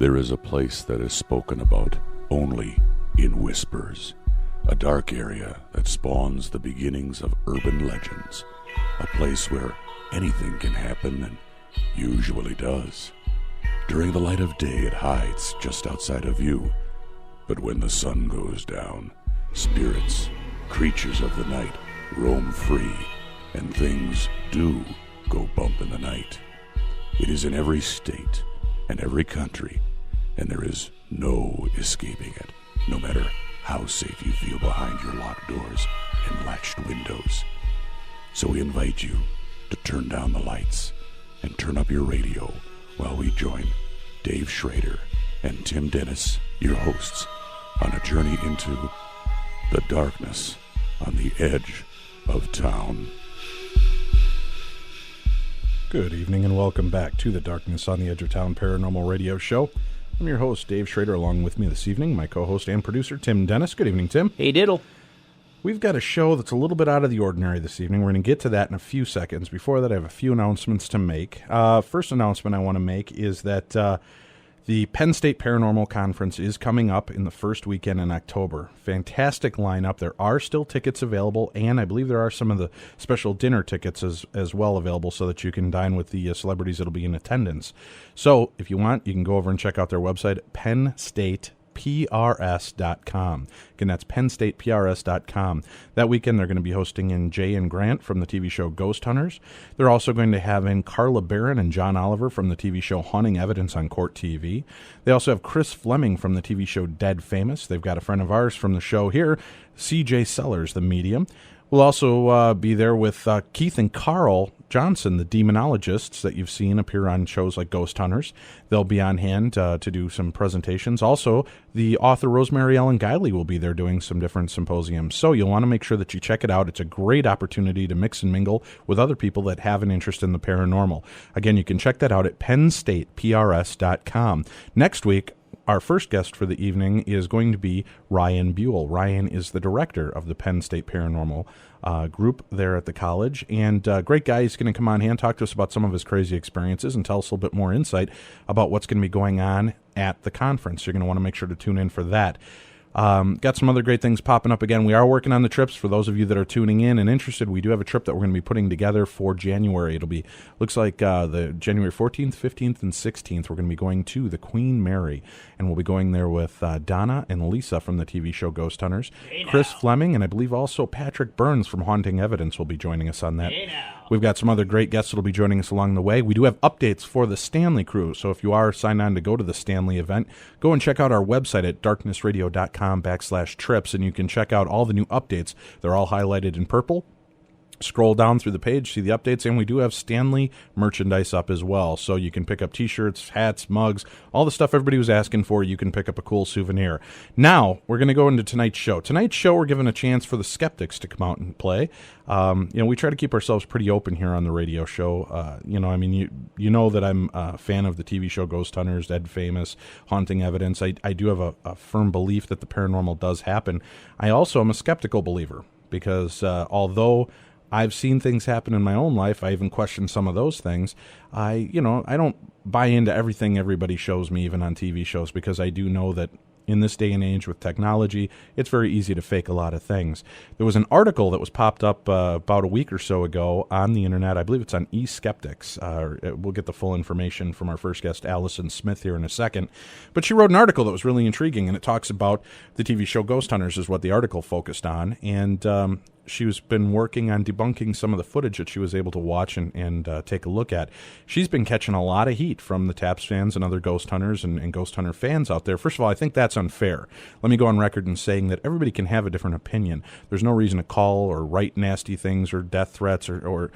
There is a place that is spoken about only in whispers, a dark area that spawns the beginnings of urban legends, a place where anything can happen and usually does. During the light of day, it hides just outside of view, but when the sun goes down, spirits, creatures of the night, roam free, and things do go bump in the night. It is in every state and every country, and there is no escaping it, no matter how safe you feel behind your locked doors and latched windows. So we invite you to turn down the lights and turn up your radio while we join Dave Schrader and Tim Dennis, your hosts, on a journey into the darkness on the edge of town. Good evening and welcome back to the Darkness on the Edge of Town Paranormal Radio Show. I'm your host, Dave Schrader. Along with me this evening, my co-host and producer, Tim Dennis. Good evening, Tim. Hey, Diddle. We've got a show that's a little bit out of the ordinary this evening. We're going to get to that in a few seconds. Before that, I have a few announcements to make. First announcement I want to make is that the Penn State Paranormal Conference is coming up in the first weekend in October. Fantastic lineup. There are still tickets available, and I believe there are some of the special dinner tickets as well available so that you can dine with the celebrities that will be in attendance. So if you want, you can go over and check out their website, PennStatePRS.com. Again, that's PennStatePRS.com. That weekend, they're going to be hosting in Jay and Grant from the TV show Ghost Hunters. They're also going to have in Carla Barron and John Oliver from the TV show Haunting Evidence on Court TV. They also have Chris Fleming from the TV show Dead Famous. They've got a friend of ours from the show here, C.J. Sellers, the medium. We'll also be there with Keith and Carl Johnson, the demonologists that you've seen appear on shows like Ghost Hunters. They'll be on hand to do some presentations. Also, the author Rosemary Ellen Guiley will be there doing some different symposiums. So you'll want to make sure that you check it out. It's a great opportunity to mix and mingle with other people that have an interest in the paranormal. Again, you can check that out at PennStatePRS.com. Next week, our first guest for the evening is going to be Ryan Buell. Ryan is the director of the Penn State Paranormal group there at the college, and great guy. He's going to come on here and talk to us about some of his crazy experiences and tell us a little bit more insight about what's going to be going on at the conference. You're going to want to make sure to tune in for that. Got some other great things popping up again. We are working on the trips. For those of you that are tuning in and interested, we do have a trip that we're going to be putting together for January. It'll be, looks like the January 14th, 15th, and 16th. We're going to be going to the Queen Mary, and we'll be going there with Donna and Lisa from the TV show Ghost Hunters. Hey, Chris Fleming, and I believe also Patrick Burns from Haunting Evidence will be joining us on that. Hey, we've got some other great guests that will be joining us along the way. We do have updates for the Stanley Cruise, so if you are signed on to go to the Stanley event, go and check out our website at darknessradio.com/trips, and you can check out all the new updates. They're all highlighted in purple. Scroll down through the page, see the updates, and we do have Stanley merchandise up as well. So you can pick up T-shirts, hats, mugs, all the stuff everybody was asking for. You can pick up a cool souvenir. Now, we're going to go into tonight's show. Tonight's show, we're giving a chance for the Skeptics to come out and play. We try to keep ourselves pretty open here on the radio show. You know that I'm a fan of the TV show Ghost Hunters, Dead Famous, Haunting Evidence. I do have a firm belief that the paranormal does happen. I also am a skeptical believer because although I've seen things happen in my own life, I even question some of those things. I don't buy into everything everybody shows me, even on TV shows, because I do know that in this day and age with technology, it's very easy to fake a lot of things. There was an article that was popped up about a week or so ago on the internet. I believe it's on Skeptics. We'll get the full information from our first guest, Alison Smith, here in a second. But she wrote an article that was really intriguing, and it talks about the TV show Ghost Hunters is what the article focused on. And she's been working on debunking some of the footage that she was able to watch and take a look at. She's been catching a lot of heat from the SAPS fans and other Ghost Hunters and Ghost Hunter fans out there. First of all, I think that's unfair. Let me go on record in saying that everybody can have a different opinion. There's no reason to call or write nasty things or death threats or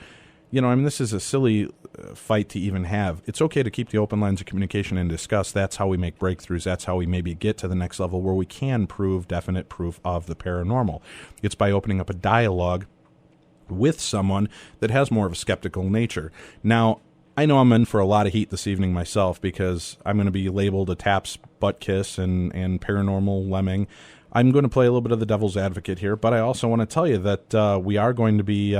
this is a silly fight to even have. It's okay to keep the open lines of communication and discuss. That's how we make breakthroughs. That's how we maybe get to the next level where we can prove definite proof of the paranormal. It's by opening up a dialogue with someone that has more of a skeptical nature. Now, I know I'm in for a lot of heat this evening myself because I'm going to be labeled a TAPS butt kiss and paranormal lemming. I'm going to play a little bit of the devil's advocate here, but I also want to tell you that we are going to be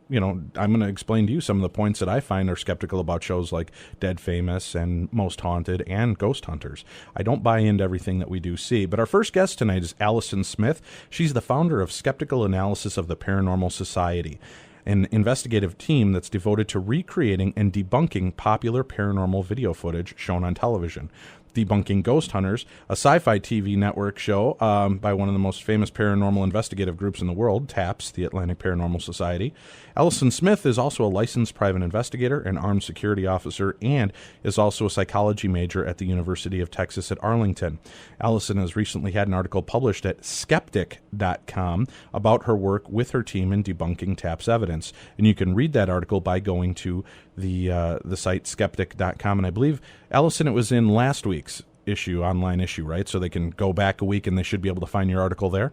I'm going to explain to you some of the points that I find are skeptical about shows like Dead Famous and Most Haunted and Ghost Hunters. I don't buy into everything that we do see. But our first guest tonight is Alison Smith. She's the founder of Skeptical Analysis of the Paranormal Society, an investigative team that's devoted to recreating and debunking popular paranormal video footage shown on television. Debunking Ghost Hunters, a sci-fi TV network show by one of the most famous paranormal investigative groups in the world, TAPS, the Atlantic Paranormal Society. Alison Smith is also a licensed private investigator, an armed security officer, and is also a psychology major at the University of Texas at Arlington. Alison has recently had an article published at skeptic.com about her work with her team in debunking TAPS evidence. And you can read that article by going to the site skeptic.com. And I believe, Alison, it was in last week's online issue, right? So they can go back a week and they should be able to find your article there?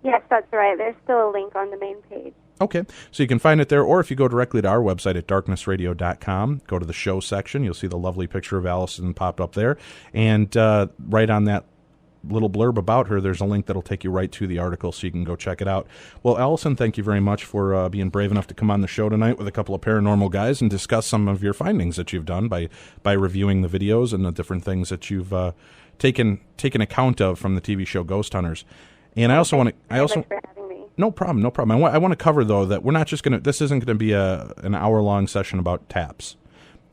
Yes, that's right. There's still a link on the main page. Okay, so you can find it there, or if you go directly to our website at darknessradio.com, go to the show section, you'll see the lovely picture of Alison popped up there, and right on that little blurb about her, there's a link that'll take you right to the article, so you can go check it out. Well, Alison, thank you very much for being brave enough to come on the show tonight with a couple of paranormal guys and discuss some of your findings that you've done by reviewing the videos and the different things that you've taken account of from the TV show Ghost Hunters. And I also want to... Thanks for having me. No problem. I want to cover, though, that we're not just going to... This isn't going to be an hour-long session about TAPS.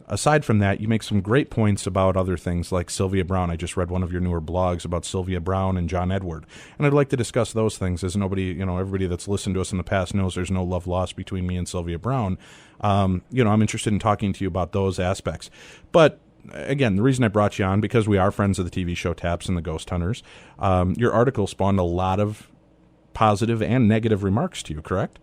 Aside from that, you make some great points about other things like Sylvia Browne. I just read one of your newer blogs about Sylvia Browne and John Edward. And I'd like to discuss those things, as everybody that's listened to us in the past knows there's no love lost between me and Sylvia Browne. I'm interested in talking to you about those aspects. But again, the reason I brought you on, because we are friends of the TV show TAPS and the Ghost Hunters, your article spawned a lot of positive and negative remarks to you, correct?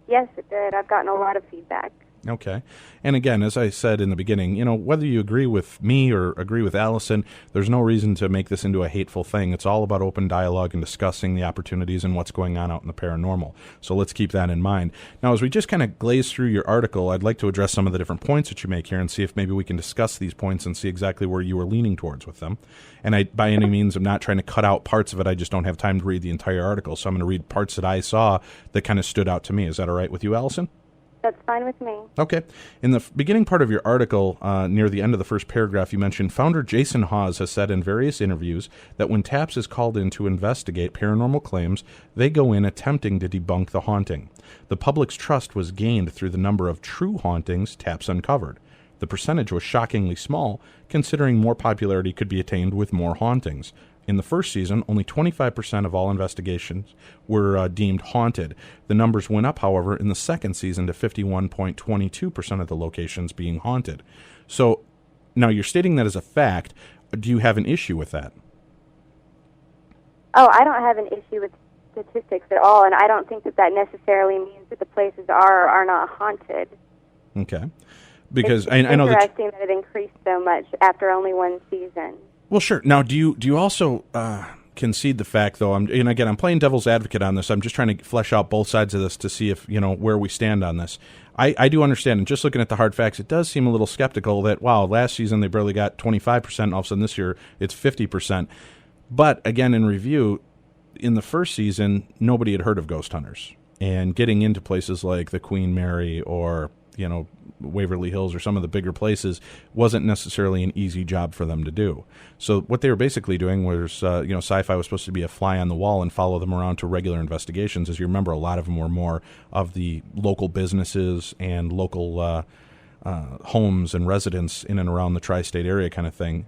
Yes, it did. I've gotten a lot of feedback. Okay. And again, as I said in the beginning, whether you agree with me or agree with Alison, there's no reason to make this into a hateful thing. It's all about open dialogue and discussing the opportunities and what's going on out in the paranormal. So let's keep that in mind. Now, as we just kind of glaze through your article, I'd like to address some of the different points that you make here and see if maybe we can discuss these points and see exactly where you were leaning towards with them. And by any means, I'm not trying to cut out parts of it. I just don't have time to read the entire article. So I'm going to read parts that I saw that kind of stood out to me. Is that all right with you, Alison? That's fine with me. Okay. In the beginning part of your article, near the end of the first paragraph, you mentioned founder Jason Hawes has said in various interviews that when TAPS is called in to investigate paranormal claims, they go in attempting to debunk the haunting. The public's trust was gained through the number of true hauntings TAPS uncovered. The percentage was shockingly small, considering more popularity could be attained with more hauntings. In the first season, only 25% of all investigations were deemed haunted. The numbers went up, however, in the second season to 51.22% of the locations being haunted. So now you're stating that as a fact. Do you have an issue with that? Oh, I don't have an issue with statistics at all, and I don't think that necessarily means that the places are or are not haunted. Okay. Because it's I know that... It's interesting that it increased so much after only one season. Well, sure. Now, do you also concede the fact, though? I'm playing devil's advocate on this. I'm just trying to flesh out both sides of this to see if where we stand on this. I do understand, and just looking at the hard facts, it does seem a little skeptical that last season they barely got 25%. All of a sudden, this year it's 50%. But again, in review, in the first season, nobody had heard of Ghost Hunters, and getting into places like the Queen Mary or Waverly Hills or some of the bigger places wasn't necessarily an easy job for them to do. So what they were basically doing was, sci-fi was supposed to be a fly on the wall and follow them around to regular investigations. As you remember, a lot of them were more of the local businesses and local homes and residents in and around the tri-state area kind of thing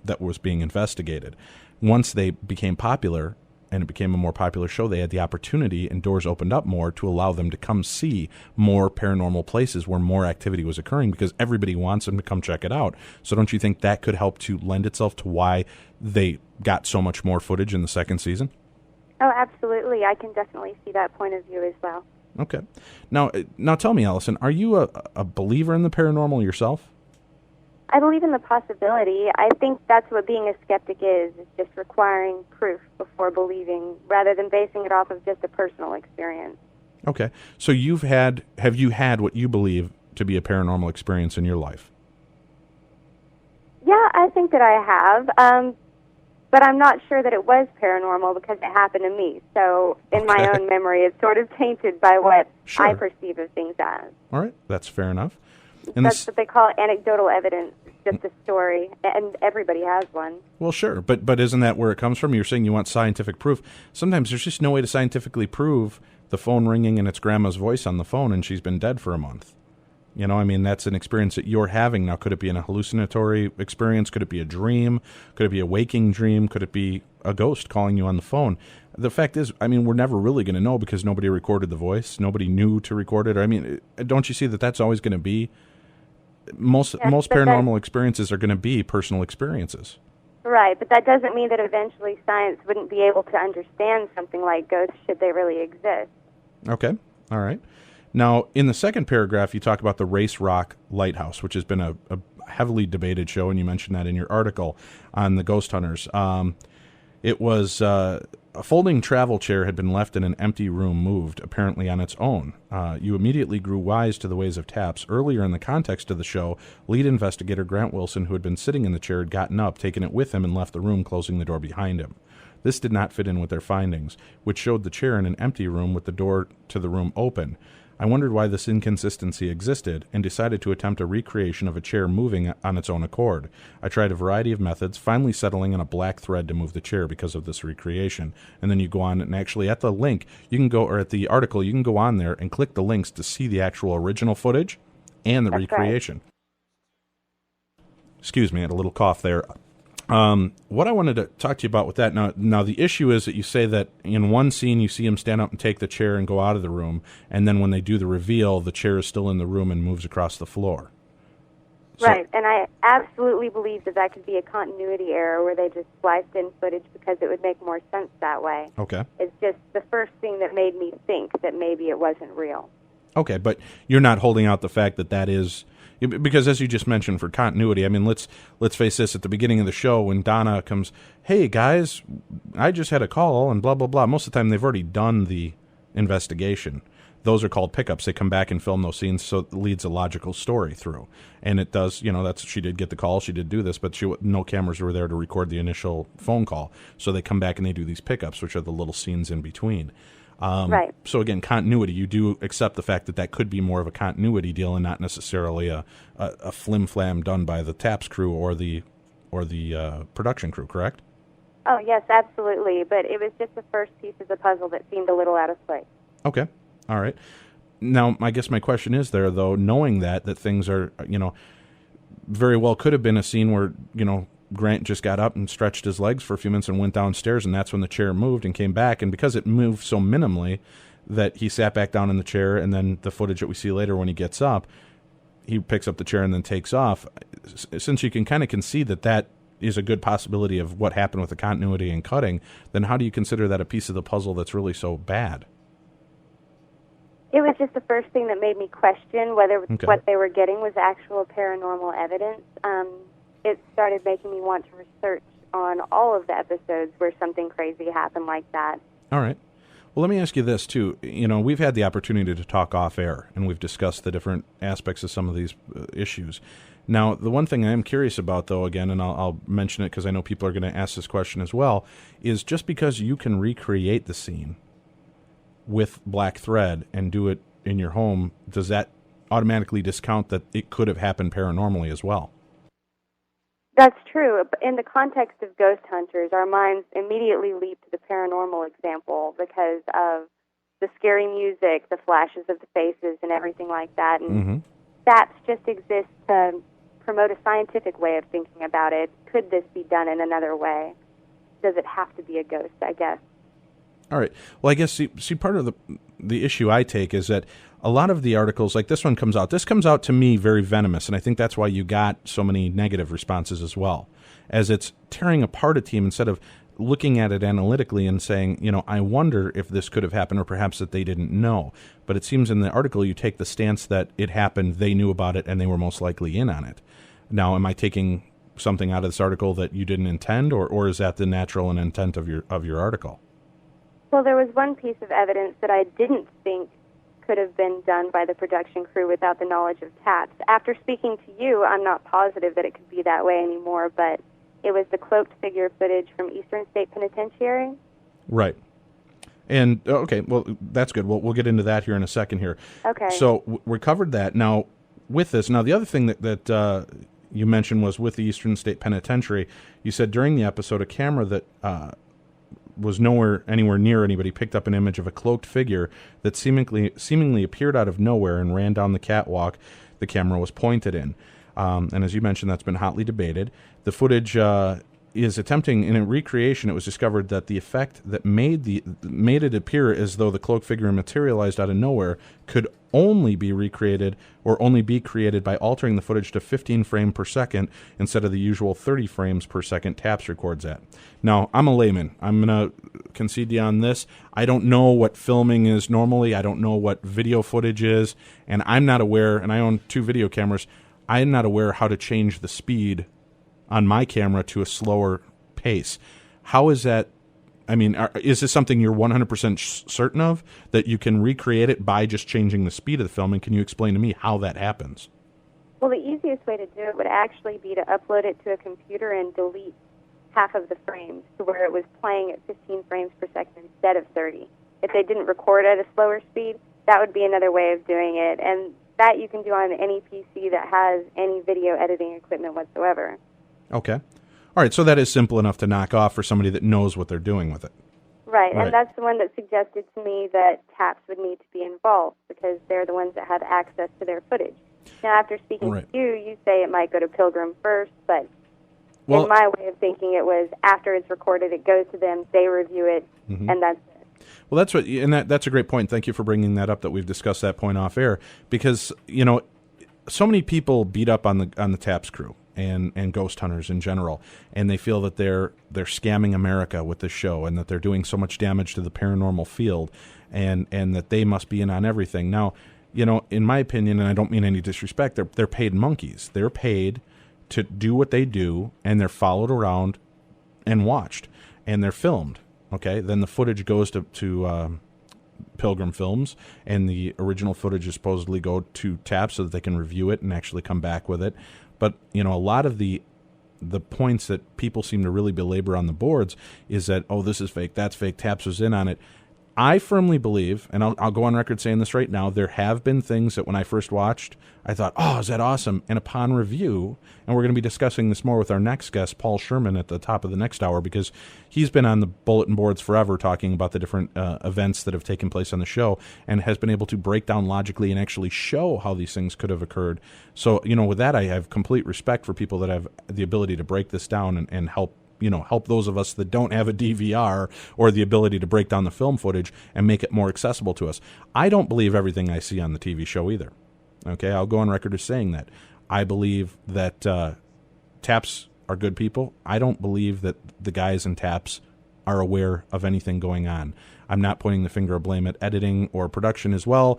that was being investigated. Once they became popular, and it became a more popular show, they had the opportunity and doors opened up more to allow them to come see more paranormal places where more activity was occurring, because everybody wants them to come check it out. So don't you think that could help to lend itself to why they got so much more footage in the second season? Oh, absolutely. I can definitely see that point of view as well. Okay. Now tell me, Alison, are you a believer in the paranormal yourself? I believe in the possibility. I think that's what being a skeptic is just requiring proof before believing, rather than basing it off of just a personal experience. Okay. So have you had what you believe to be a paranormal experience in your life? Yeah, I think that I have. But I'm not sure that it was paranormal because it happened to me. So in my own memory, it's sort of tainted by what I perceive of things as. All right, that's fair enough. And that's what they call anecdotal evidence, just a story, and everybody has one. Well, sure, but isn't that where it comes from? You're saying you want scientific proof. Sometimes there's just no way to scientifically prove the phone ringing and it's grandma's voice on the phone and she's been dead for a month. You know, I mean, that's an experience that you're having now. Could it be an hallucinatory experience? Could it be a dream? Could it be a waking dream? Could it be a ghost calling you on the phone? The fact is, I mean, we're never really going to know because nobody recorded the voice. Nobody knew to record it. I mean, don't you see that that's always going to be most paranormal experiences are going to be personal experiences. Right, but that doesn't mean that eventually science wouldn't be able to understand something like ghosts should they really exist. Okay, all right. Now, in the second paragraph, you talk about the Race Rock Lighthouse, which has been a heavily debated show, and you mentioned that in your article on the ghost hunters. It was a folding travel chair had been left in an empty room, moved, apparently on its own. You immediately grew wise to the ways of TAPS. Earlier in the context of the show, lead investigator Grant Wilson, who had been sitting in the chair, had gotten up, taken it with him, and left the room, closing the door behind him. This did not fit in with their findings, which showed the chair in an empty room with the door to the room open. I wondered why this inconsistency existed and decided to attempt a recreation of a chair moving on its own accord. I tried a variety of methods, finally settling on a black thread to move the chair because of this recreation. And then you go on and actually at the link, you can go, or at the article, you can go on there and click the links to see the actual original footage and the recreation. Right. Excuse me, I had a little cough there. What I wanted to talk to you about with that, now the issue is that you say that in one scene you see him stand up and take the chair and go out of the room, and then when they do the reveal, the chair is still in the room and moves across the floor. Right, and I absolutely believe that could be a continuity error where they just spliced in footage because it would make more sense that way. Okay. It's just the first thing that made me think that maybe it wasn't real. Okay, but you're not holding out the fact that that is... Because as you just mentioned, for continuity, I mean, let's face this, at the beginning of the show when Donna comes, hey, guys, I just had a call and blah, blah, blah. Most of the time they've already done the investigation. Those are called pickups. They come back and film those scenes so it leads a logical story through. And it does, that's she did get the call, she did do this, but no cameras were there to record the initial phone call. So they come back and they do these pickups, which are the little scenes in between. Right. So again, continuity, you do accept the fact that could be more of a continuity deal and not necessarily a flim-flam done by the TAPS crew or the production crew, correct? Oh, yes, absolutely. But it was just the first piece of the puzzle that seemed a little out of place. Okay. All right. Now, I guess my question is there, though, knowing that things are, very well could have been a scene where, Grant just got up and stretched his legs for a few minutes and went downstairs, and that's when the chair moved and came back. And because it moved so minimally that he sat back down in the chair, and then the footage that we see later when he gets up, he picks up the chair and then takes off. Since you can kind of concede that is a good possibility of what happened with the continuity and cutting, then how do you consider that a piece of the puzzle that's really so bad? It was just the first thing that made me question whether what they were getting was actual paranormal evidence. It started making me want to research on all of the episodes where something crazy happened like that. All right. Well, let me ask you this, too. We've had the opportunity to talk off-air, and we've discussed the different aspects of some of these issues. Now, the one thing I am curious about, though, again, and I'll mention it because I know people are going to ask this question as well, is just because you can recreate the scene with black thread and do it in your home, does that automatically discount that it could have happened paranormally as well? That's true. In the context of ghost hunters, our minds immediately leap to the paranormal example because of the scary music, the flashes of the faces, and everything like that. And SAPS just exists to promote a scientific way of thinking about it. Could this be done in another way? Does it have to be a ghost, I guess? All right. Well, I guess, see part of the issue I take is that a lot of the articles, like this one comes out to me very venomous, and I think that's why you got so many negative responses as well, as it's tearing apart a team instead of looking at it analytically and saying, I wonder if this could have happened or perhaps that they didn't know. But it seems in the article you take the stance that it happened, they knew about it, and they were most likely in on it. Now, am I taking something out of this article that you didn't intend, or is that the natural and intent of your article? Well, there was one piece of evidence that I didn't think could have been done by the production crew without the knowledge of TAPS. After speaking to you, I'm not positive that it could be that way anymore, but it was the cloaked figure footage from Eastern State Penitentiary. Right. And, okay, well, that's good. We'll get into that here in a second here. Okay. So we covered that. Now, with this, the other thing that you mentioned was with the Eastern State Penitentiary, you said during the episode a camera that was anywhere near anybody picked up an image of a cloaked figure that seemingly appeared out of nowhere and ran down the catwalk the camera was pointed in. And as you mentioned, that's been hotly debated. The footage is attempting, in a recreation, it was discovered that the effect that made it appear as though the cloaked figure materialized out of nowhere could only be recreated or only be created by altering the footage to 15 frames per second instead of the usual 30 frames per second TAPS records at. Now, I'm a layman. I'm going to concede to you on this. I don't know what filming is normally. I don't know what video footage is, and I'm not aware, and I own 2 video cameras, I'm not aware how to change the speed on my camera to a slower pace. How is that? I mean, is this something you're 100% certain of, that you can recreate it by just changing the speed of the film? And can you explain to me how that happens? Well, the easiest way to do it would actually be to upload it to a computer and delete half of the frames to where it was playing at 15 frames per second instead of 30. If they didn't record at a slower speed, that would be another way of doing it. And that you can do on any PC that has any video editing equipment whatsoever. Okay. All right, so that is simple enough to knock off for somebody that knows what they're doing with it. Right, and that's the one that suggested to me that TAPS would need to be involved because they're the ones that have access to their footage. Now, after speaking to you, you say it might go to Pilgrim first, but in my way of thinking, it was after it's recorded, it goes to them, they review it, and that's it. Well, that's what, and that's a great point. Thank you for bringing that up, that we've discussed that point off air, because, so many people beat up on the TAPS crew and ghost hunters in general, and they feel that they're scamming America with this show and that they're doing so much damage to the paranormal field and that they must be in on everything. Now, in my opinion, and I don't mean any disrespect, they're paid monkeys. They're paid to do what they do, and they're followed around and watched, and they're filmed. Okay, then the footage goes to Pilgrim Films, and the original footage is supposedly go to TAPS so that they can review it and actually come back with it. But, a lot of the points that people seem to really belabor on the boards is that, oh, this is fake, that's fake, TAPS was in on it. I firmly believe, and I'll go on record saying this right now, there have been things that when I first watched, I thought, oh, is that awesome? And upon review, and we're going to be discussing this more with our next guest, Paul Sherman, at the top of the next hour, because he's been on the bulletin boards forever talking about the different events that have taken place on the show and has been able to break down logically and actually show how these things could have occurred. So, with that, I have complete respect for people that have the ability to break this down and help those of us that don't have a DVR or the ability to break down the film footage and make it more accessible to us. I don't believe everything I see on the TV show either. Okay, I'll go on record as saying that. I believe that TAPS are good people. I don't believe that the guys in TAPS are aware of anything going on. I'm not pointing the finger of blame at editing or production as well,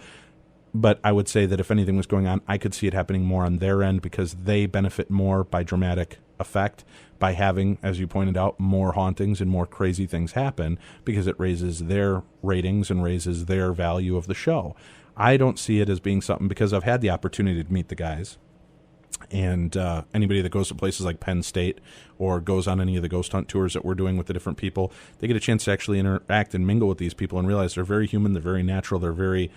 but I would say that if anything was going on, I could see it happening more on their end because they benefit more by dramatic effect by having, as you pointed out, more hauntings and more crazy things happen because it raises their ratings and raises their value of the show. I don't see it as being something, because I've had the opportunity to meet the guys, and anybody that goes to places like Penn State or goes on any of the ghost hunt tours that we're doing with the different people, they get a chance to actually interact and mingle with these people and realize they're very human, they're very natural, they're very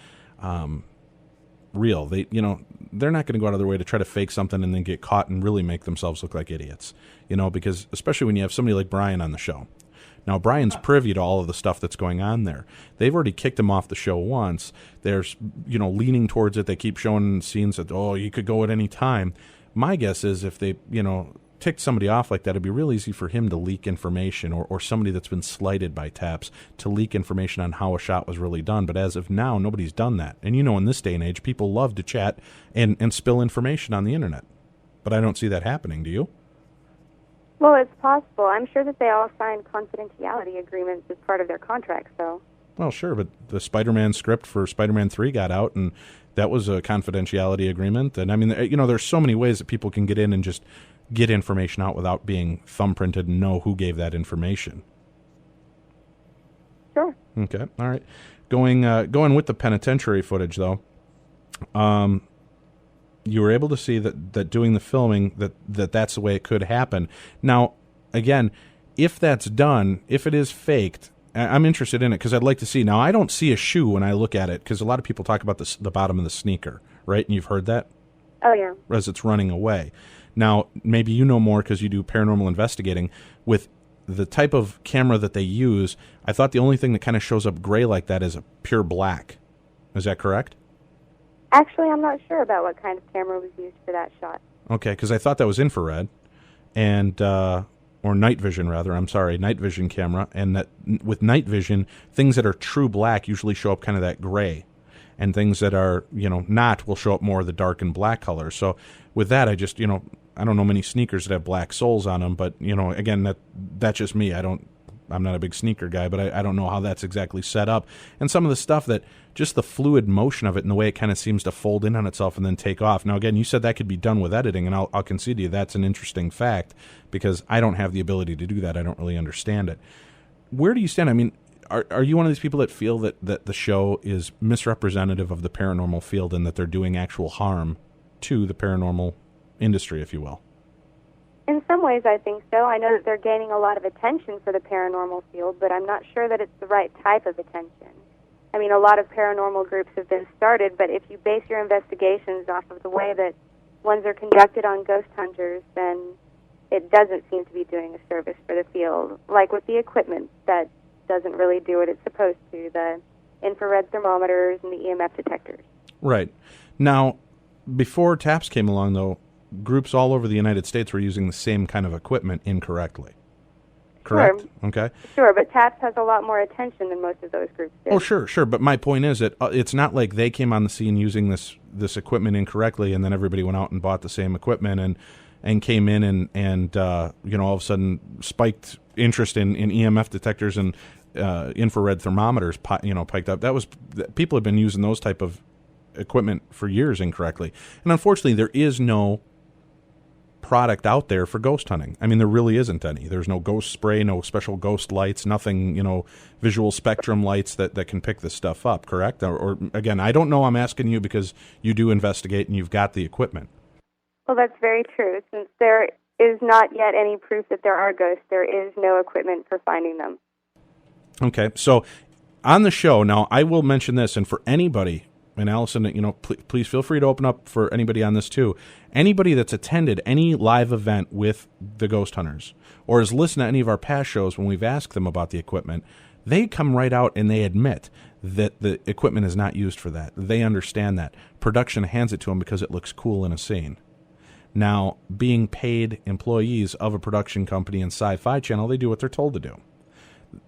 real. They're not going to go out of their way to try to fake something and then get caught and really make themselves look like idiots, because especially when you have somebody like Brian on the show. Now, Brian's privy to all of the stuff that's going on there. They've already kicked him off the show once. They're, leaning towards it. They keep showing scenes that, oh, you could go at any time. My guess is if they, ticked somebody off like that, it'd be real easy for him to leak information, or somebody that's been slighted by TAPS to leak information on how a shot was really done. But as of now, nobody's done that. And in this day and age, people love to chat and spill information on the internet. But I don't see that happening. Do you? Well, it's possible. I'm sure that they all signed confidentiality agreements as part of their contracts, though. Well, sure, but the Spider-Man script for Spider-Man 3 got out, and that was a confidentiality agreement. And, I mean, there's so many ways that people can get in and just get information out without being thumbprinted and know who gave that information. Sure. Okay, all right. Going with the penitentiary footage, though, you were able to see that doing the filming, that's the way it could happen. Now, again, if that's done, if it is faked, I'm interested in it because I'd like to see. Now, I don't see a shoe when I look at it because a lot of people talk about the bottom of the sneaker, right? And you've heard that? Oh, yeah. As it's running away. Now, maybe you know more because you do paranormal investigating. With the type of camera that they use, I thought the only thing that kind of shows up gray like that is a pure black. Is that correct? Actually, I'm not sure about what kind of camera was used for that shot. Okay, because I thought that was infrared, and or night vision, rather. I'm sorry, night vision camera. And that with night vision, things that are true black usually show up kind of that gray. And things that are, not will show up more of the dark and black color. So with that, I just, I don't know many sneakers that have black soles on them, but, again, that's just me. I'm not a big sneaker guy, but I don't know how that's exactly set up. And some of the stuff that, just the fluid motion of it and the way it kind of seems to fold in on itself and then take off. Now, again, you said that could be done with editing, and I'll concede to you that's an interesting fact because I don't have the ability to do that. I don't really understand it. Where do you stand? I mean, Are you one of these people that feel that the show is misrepresentative of the paranormal field and that they're doing actual harm to the paranormal industry, if you will? In some ways, I think so. I know that they're gaining a lot of attention for the paranormal field, but I'm not sure that it's the right type of attention. I mean, a lot of paranormal groups have been started, but if you base your investigations off of the way that ones are conducted on ghost hunters, then it doesn't seem to be doing a service for the field, like with the equipment that doesn't really do what it's supposed to, the infrared thermometers and the EMF detectors. Right. Now, before TAPS came along, though, groups all over the United States were using the same kind of equipment incorrectly. Correct? Sure. Okay. Sure, but TAPS has a lot more attention than most of those groups do. Oh, sure. But my point is that it's not like they came on the scene using this equipment incorrectly and then everybody went out and bought the same equipment and came in and all of a sudden spiked interest in EMF detectors and infrared thermometers, piked up. People have been using those type of equipment for years incorrectly. And unfortunately, there is no product out there for ghost hunting. I mean, there really isn't any. There's no ghost spray, no special ghost lights, nothing, visual spectrum lights that can pick this stuff up, correct? Or again, I don't know. I'm asking you because you do investigate and you've got the equipment. Well, that's very true. Since there is not yet any proof that there are ghosts, there is no equipment for finding them. Okay, so on the show, now I will mention this, and for anybody, and Allison, please feel free to open up for anybody on this too. Anybody that's attended any live event with the Ghost Hunters or has listened to any of our past shows when we've asked them about the equipment, they come right out and they admit that the equipment is not used for that. They understand that. Production hands it to them because it looks cool in a scene. Now, being paid employees of a production company and Sci-Fi Channel, they do what they're told to do.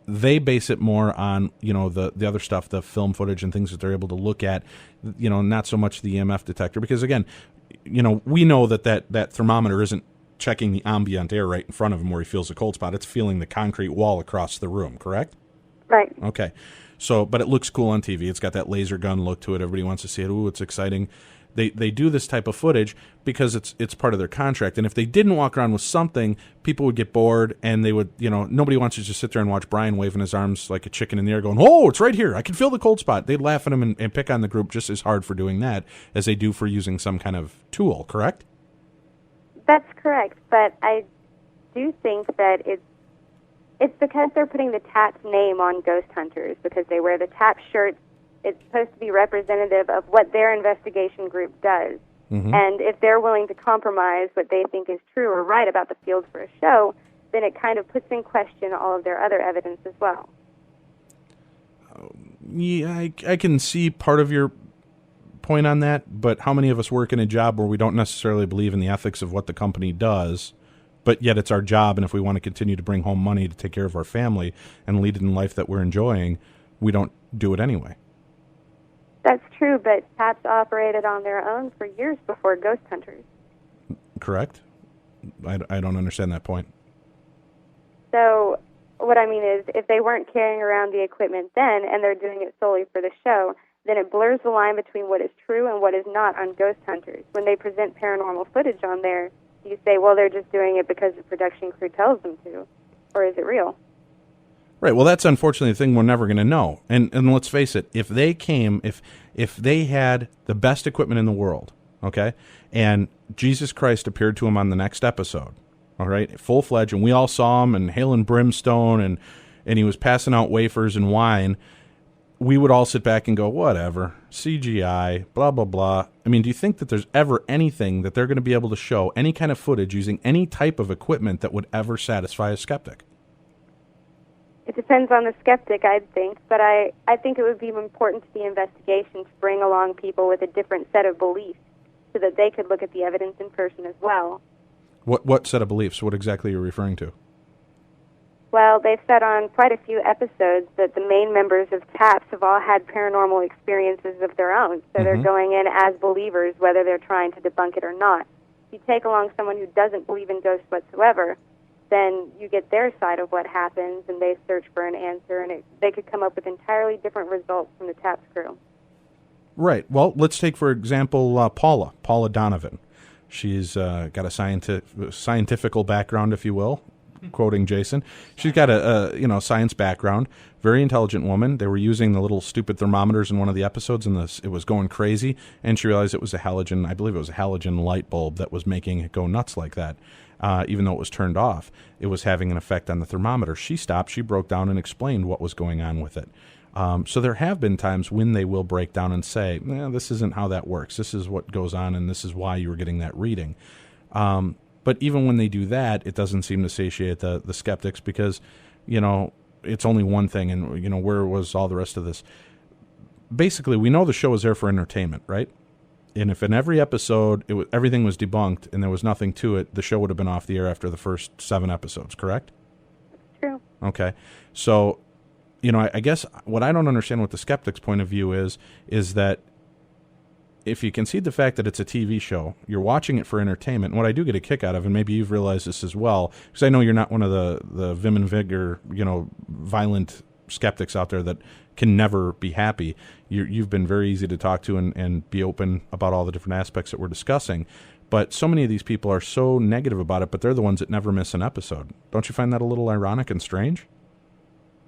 They base it more on, the other stuff, the film footage and things that they're able to look at, not so much the EMF detector. Because, again, we know that thermometer isn't checking the ambient air right in front of him where he feels a cold spot. It's feeling the concrete wall across the room, correct? Right. Okay. So, but it looks cool on TV. It's got that laser gun look to it. Everybody wants to see it. Ooh, it's exciting. They do this type of footage because it's part of their contract. And if they didn't walk around with something, people would get bored and they would, nobody wants to just sit there and watch Brian waving his arms like a chicken in the air going, oh, it's right here. I can feel the cold spot. They'd laugh at him and pick on the group just as hard for doing that as they do for using some kind of tool, correct? That's correct. But I do think that it's because they're putting the TAPS name on ghost hunters because they wear the TAPS shirts. It's supposed to be representative of what their investigation group does. Mm-hmm. And if they're willing to compromise what they think is true or right about the field for a show, then it kind of puts in question all of their other evidence as well. Yeah, I can see part of your point on that, but how many of us work in a job where we don't necessarily believe in the ethics of what the company does, but yet it's our job, and if we want to continue to bring home money to take care of our family and lead in life that we're enjoying, we don't do it anyway. That's true, but TAPS operated on their own for years before ghost hunters. Correct? I don't understand that point. So what I mean is if they weren't carrying around the equipment then and they're doing it solely for the show, then it blurs the line between what is true and what is not on ghost hunters. When they present paranormal footage on there, you say, well, they're just doing it because the production crew tells them to, or is it real? Right. Well, that's unfortunately the thing we're never going to know. And let's face it, if they came, if they had the best equipment in the world, okay, and Jesus Christ appeared to him on the next episode, all right, full-fledged, and we all saw him, and hail and brimstone, and he was passing out wafers and wine, we would all sit back and go, whatever, CGI, blah, blah, blah. I mean, do you think that there's ever anything that they're going to be able to show, any kind of footage using any type of equipment that would ever satisfy a skeptic? It depends on the skeptic, I'd think, but I think it would be important to the investigation to bring along people with a different set of beliefs so that they could look at the evidence in person as well. What set of beliefs? What exactly are you referring to? Well, they've said on quite a few episodes that the main members of TAPS have all had paranormal experiences of their own, so they're going in as believers, whether they're trying to debunk it or not. If you take along someone who doesn't believe in ghosts whatsoever, then you get their side of what happens, and they search for an answer, and they could come up with entirely different results from the TAPS crew. Right. Well, let's take, for example, Paula Donovan. She's got a scientifical background, if you will, quoting Jason. She's got a science background, very intelligent woman. They were using the little stupid thermometers in one of the episodes, and it was going crazy, and she realized it was a halogen light bulb that was making it go nuts like that. Even though it was turned off, it was having an effect on the thermometer. She stopped, she broke down and explained what was going on with it. So there have been times when they will break down and say, this isn't how that works. This is what goes on, and this is why you were getting that reading. But even when they do that, it doesn't seem to satiate the skeptics because, it's only one thing, and, where was all the rest of this? Basically, we know the show is there for entertainment, right? And if in every episode everything was debunked and there was nothing to it, the show would have been off the air after the first 7 episodes, correct? True. Okay. So, I guess what I don't understand what the skeptic's point of view is that if you concede the fact that it's a TV show, you're watching it for entertainment. And what I do get a kick out of, and maybe you've realized this as well, because I know you're not one of the vim and vigor, violent skeptics out there that can never be happy. You've been very easy to talk to and be open about all the different aspects that we're discussing. But so many of these people are so negative about it, but they're the ones that never miss an episode. Don't you find that a little ironic and strange?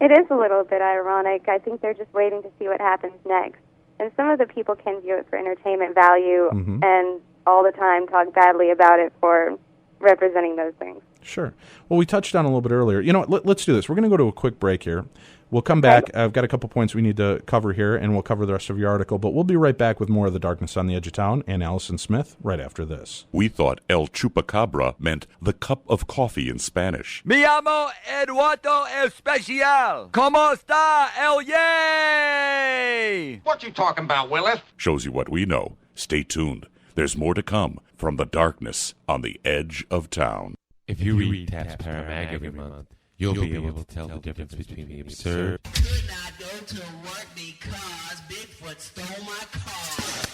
It is a little bit ironic. I think they're just waiting to see what happens next. And some of the people can view it for entertainment value and all the time talk badly about it for representing those things. Sure. Well, we touched on a little bit earlier. Let's do this. We're going to go to a quick break here. We'll come back. I've got a couple points we need to cover here, and we'll cover the rest of your article. But we'll be right back with more of The Darkness on the Edge of Town and Alison Smith right after this. We thought El Chupacabra meant the cup of coffee in Spanish. Me llamo Eduardo Especial. ¿Cómo está el yay? What you talking about, Willis? Shows you what we know. Stay tuned. There's more to come from The Darkness on the Edge of Town. If you read TAPS Paramag every month, you'll be able to tell the difference between the absurd Could not go to work because Bigfoot stole my car.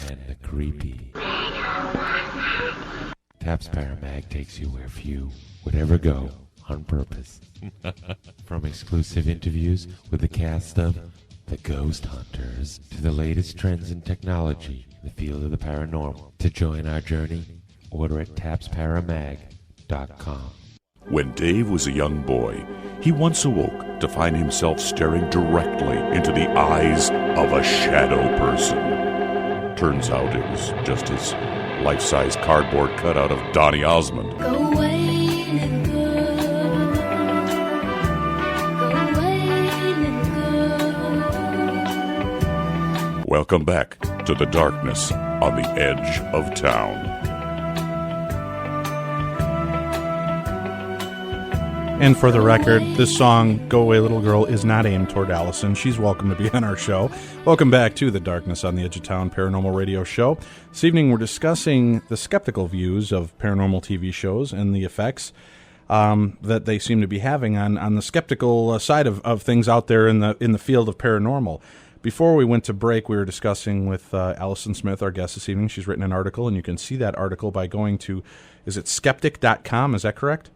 and the creepy. TAPS Paramag takes you where few would ever go on purpose. From exclusive interviews with the cast of The Ghost Hunters to the latest trends in technology in the field of the paranormal. To join our journey, order at tapsparamag.com. When Dave was a young boy, he once awoke to find himself staring directly into the eyes of a shadow person. Turns out it was just his life-size cardboard cutout of Donny Osmond. Go away, little girl. Go away, little girl. Welcome back to The Darkness on the Edge of Town. And for the record, this song, Go Away Little Girl, is not aimed toward Allison. She's welcome to be on our show. Welcome back to the Darkness on the Edge of Town Paranormal Radio Show. This evening we're discussing the skeptical views of paranormal TV shows and the effects that they seem to be having on the skeptical side of things out there in the field of paranormal. Before we went to break, we were discussing with Alison Smith, our guest this evening. She's written an article, and you can see that article by going to, is it skeptic.com? Is that correct?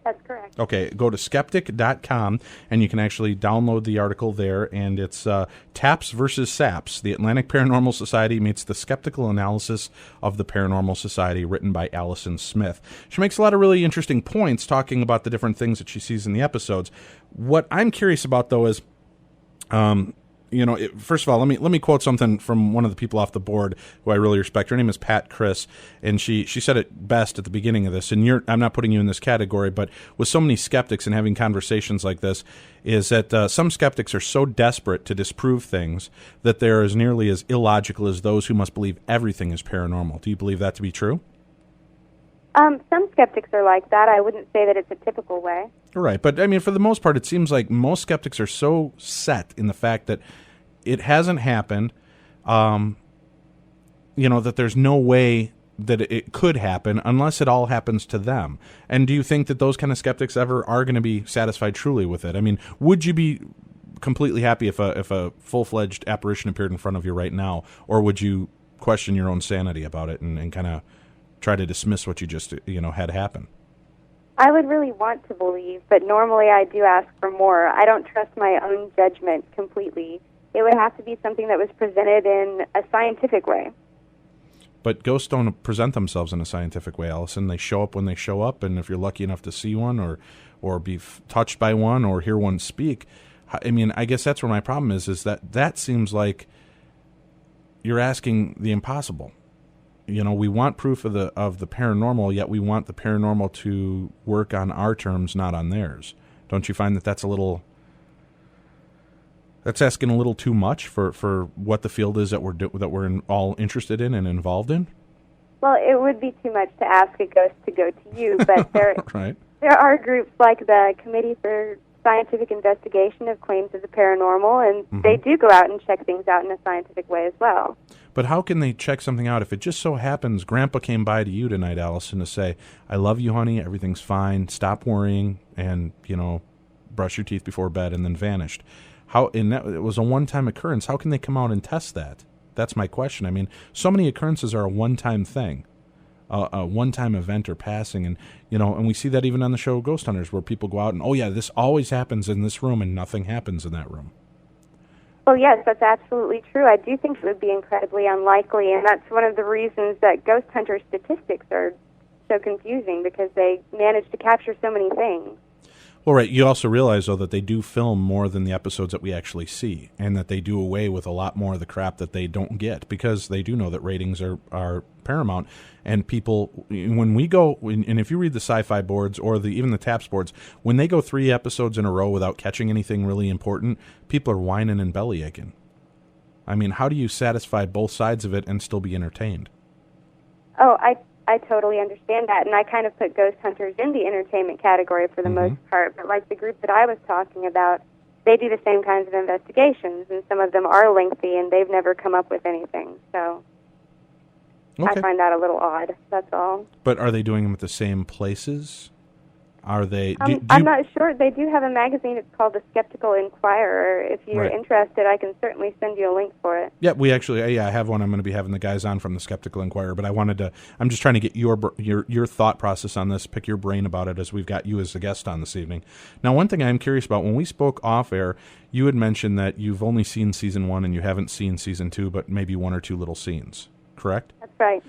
That's correct. Okay, go to skeptic.com, and you can actually download the article there, and it's TAPS versus SAPS, the Atlantic Paranormal Society meets the skeptical analysis of the Paranormal Society, written by Alison Smith. She makes a lot of really interesting points talking about the different things that she sees in the episodes. What I'm curious about, though, is first of all, let me quote something from one of the people off the board who I really respect. Her name is Pat Chris, and she said it best at the beginning of this. And I'm not putting you in this category, but with so many skeptics and having conversations like this, is that some skeptics are so desperate to disprove things that they're as nearly as illogical as those who must believe everything is paranormal. Do you believe that to be true? Some skeptics are like that. I wouldn't say that it's a typical way. Right, but I mean, for the most part, it seems like most skeptics are so set in the fact that it hasn't happened, that there's no way that it could happen unless it all happens to them. And do you think that those kind of skeptics ever are going to be satisfied truly with it? I mean, would you be completely happy if a full-fledged apparition appeared in front of you right now, or would you question your own sanity about it and kind of try to dismiss what you just had happen? I would really want to believe, but normally I do ask for more. I don't trust my own judgment completely. It would have to be something that was presented in a scientific way. But ghosts don't present themselves in a scientific way, Allison. They show up when they show up, and if you're lucky enough to see one or be touched by one or hear one speak, I mean, I guess that's where my problem is that seems like you're asking the impossible. We want proof of the paranormal, yet we want the paranormal to work on our terms, not on theirs. Don't you find that that's asking a little too much for what the field is that we're all interested in and involved in? Well, it would be too much to ask a ghost to go to you, but right. There are groups like the Committee for Scientific Investigation of Claims of the Paranormal, and they do go out and check things out in a scientific way as well. But how can they check something out if it just so happens Grandpa came by to you tonight, Allison, to say, I love you, honey, everything's fine, stop worrying, and, brush your teeth before bed, and then vanished? It was a one-time occurrence. How can they come out and test that? That's my question. I mean, so many occurrences are a one-time thing, a one-time event or passing, and we see that even on the show Ghost Hunters, where people go out and, oh yeah, this always happens in this room, and nothing happens in that room. Well, yes, that's absolutely true. I do think it would be incredibly unlikely, and that's one of the reasons that ghost hunter statistics are so confusing, because they manage to capture so many things. Well, right. You also realize, though, that they do film more than the episodes that we actually see, and that they do away with a lot more of the crap that they don't get, because they do know that ratings are paramount. And people, when we go, and if you read the sci-fi boards or even the TAPS boards, when they go 3 episodes in a row without catching anything really important, people are whining and belly aching. I mean, how do you satisfy both sides of it and still be entertained? Oh, I totally understand that, and I kind of put ghost hunters in the entertainment category for the most part, but like the group that I was talking about, they do the same kinds of investigations, and some of them are lengthy, and they've never come up with anything, so okay. I find that a little odd, that's all. But are they doing them at the same places? Are they? I'm not sure. They do have a magazine. It's called The Skeptical Inquirer. If you're interested, I can certainly send you a link for it. Yeah, we actually. I have one. I'm going to be having the guys on from The Skeptical Inquirer. But I'm just trying to get your thought process on this. Pick your brain about it, as we've got you as the guest on this evening. Now, one thing I'm curious about, when we spoke off air, you had mentioned that you've only seen season 1 and you haven't seen season 2, but maybe 1 or 2 little scenes. Correct? That's right.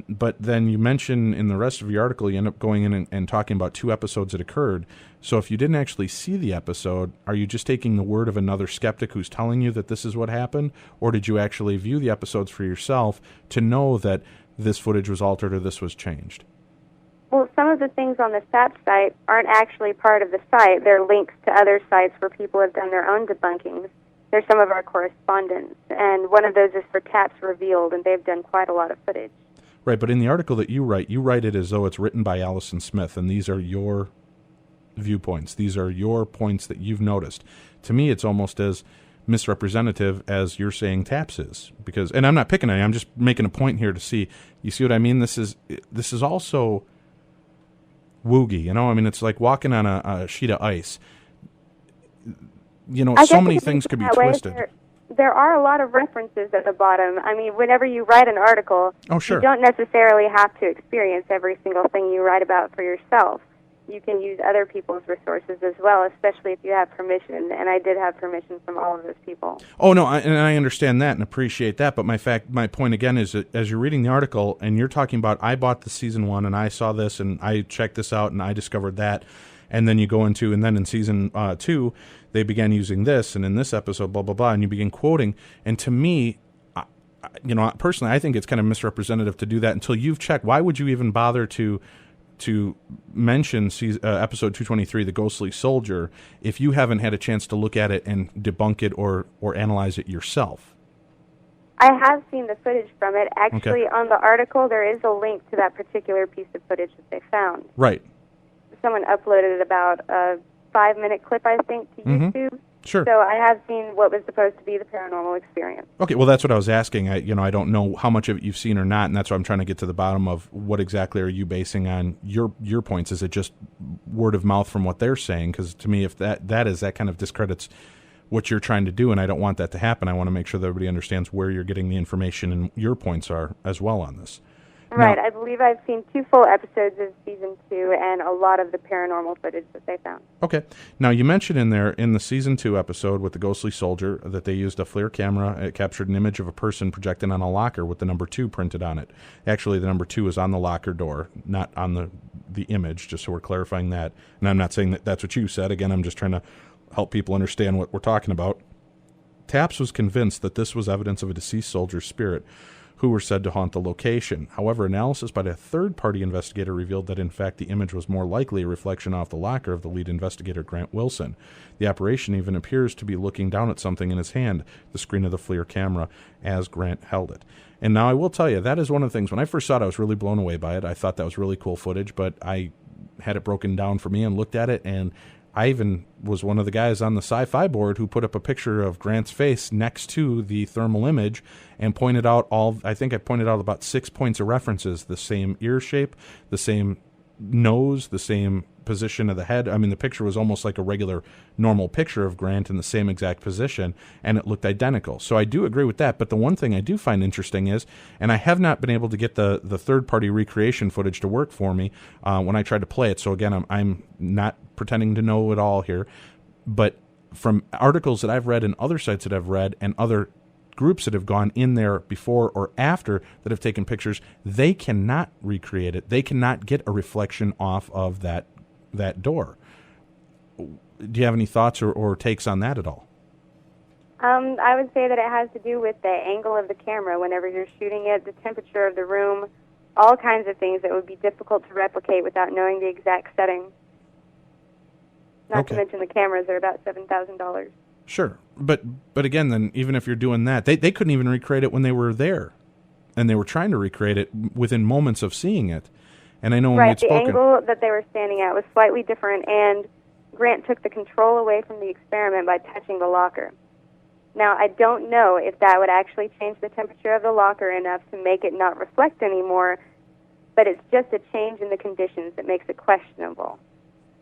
But then you mentioned in the rest of your article, you end up going in and talking about 2 episodes that occurred. So if you didn't actually see the episode, are you just taking the word of another skeptic who's telling you that this is what happened? Or did you actually view the episodes for yourself to know that this footage was altered or this was changed? Well, some of the things on the SAPS site aren't actually part of the site. They're links to other sites where people have done their own debunkings. They're some of our correspondents. And one of those is for TAPS Revealed, and they've done quite a lot of footage. Right, but in the article that you write it as though it's written by Alison Smith, and these are your viewpoints. These are your points that you've noticed. To me, it's almost as misrepresentative as you're saying TAPS is. Because, and I'm not picking on you, I'm just making a point here to see. You see what I mean? This is also woogie, I mean, it's like walking on a sheet of ice. So many things could be twisted. There are a lot of references at the bottom. I mean, whenever you write an article, you don't necessarily have to experience every single thing you write about for yourself. You can use other people's resources as well, especially if you have permission, and I did have permission from all of those people. Oh, no, and I understand that and appreciate that, but my point again is that as you're reading the article and you're talking about, I bought the season 1 and I saw this and I checked this out and I discovered that, And then you go into, and then in season 2, they began using this, and in this episode, blah, blah, blah, and you begin quoting. And to me, personally, I think it's kind of misrepresentative to do that until you've checked. Why would you even bother to mention episode 223, The Ghostly Soldier, if you haven't had a chance to look at it and debunk it or analyze it yourself? I have seen the footage from it. Actually, Okay. on the article, there is a link to that particular piece of footage that they found. Right. Someone uploaded about a 5-minute clip, I think, to YouTube. Sure. So I have seen what was supposed to be the paranormal experience. Okay, well, that's what I was asking. I don't know how much of it you've seen or not, and that's why I'm trying to get to the bottom of what exactly are you basing on your points. Is it just word of mouth from what they're saying? Because to me, if that kind of discredits what you're trying to do, and I don't want that to happen. I want to make sure that everybody understands where you're getting the information and your points are as well on this. Right. Now, I believe I've seen 2 full episodes of season 2 and a lot of the paranormal footage that they found. Okay. Now, you mentioned in the season 2 episode with the ghostly soldier that they used a FLIR camera. It captured an image of a person projected on a locker with the number 2 printed on it. Actually, the number 2 is on the locker door, not on the image, just so we're clarifying that. And I'm not saying that that's what you said. Again, I'm just trying to help people understand what we're talking about. TAPS was convinced that this was evidence of a deceased soldier's spirit who were said to haunt the location. However, analysis by a third-party investigator revealed that, in fact, the image was more likely a reflection off the locker of the lead investigator, Grant Wilson. The apparition even appears to be looking down at something in his hand, the screen of the FLIR camera, as Grant held it. And now I will tell you, that is one of the things, when I first saw it, I was really blown away by it. I thought that was really cool footage, but I had it broken down for me and looked at it, and I even was one of the guys on the sci-fi board who put up a picture of Grant's face next to the thermal image and pointed out I think I pointed out about 6 points of references: the same ear shape, the same nose, the same position of the head. I mean, the picture was almost like a regular normal picture of Grant in the same exact position, and it looked identical. So I do agree with that. But the one thing I do find interesting is, and I have not been able to get the third-party recreation footage to work for me when I tried to play it. So again, I'm not pretending to know it all here, but from articles that I've read and other sites that I've read and other groups that have gone in there before or after that have taken pictures, they cannot recreate it. They cannot get a reflection off of that door. Do you have any thoughts or takes on that at all? I would say that it has to do with the angle of the camera whenever you're shooting it, the temperature of the room, all kinds of things that would be difficult to replicate without knowing the exact setting. Not to mention the cameras are about $7,000. Sure. But again, then, even if you're doing that, they couldn't even recreate it when they were there. And they were trying to recreate it within moments of seeing it. And I know when we'd spoken... the angle that they were standing at was slightly different, and Grant took the control away from the experiment by touching the locker. Now, I don't know if that would actually change the temperature of the locker enough to make it not reflect anymore, but it's just a change in the conditions that makes it questionable.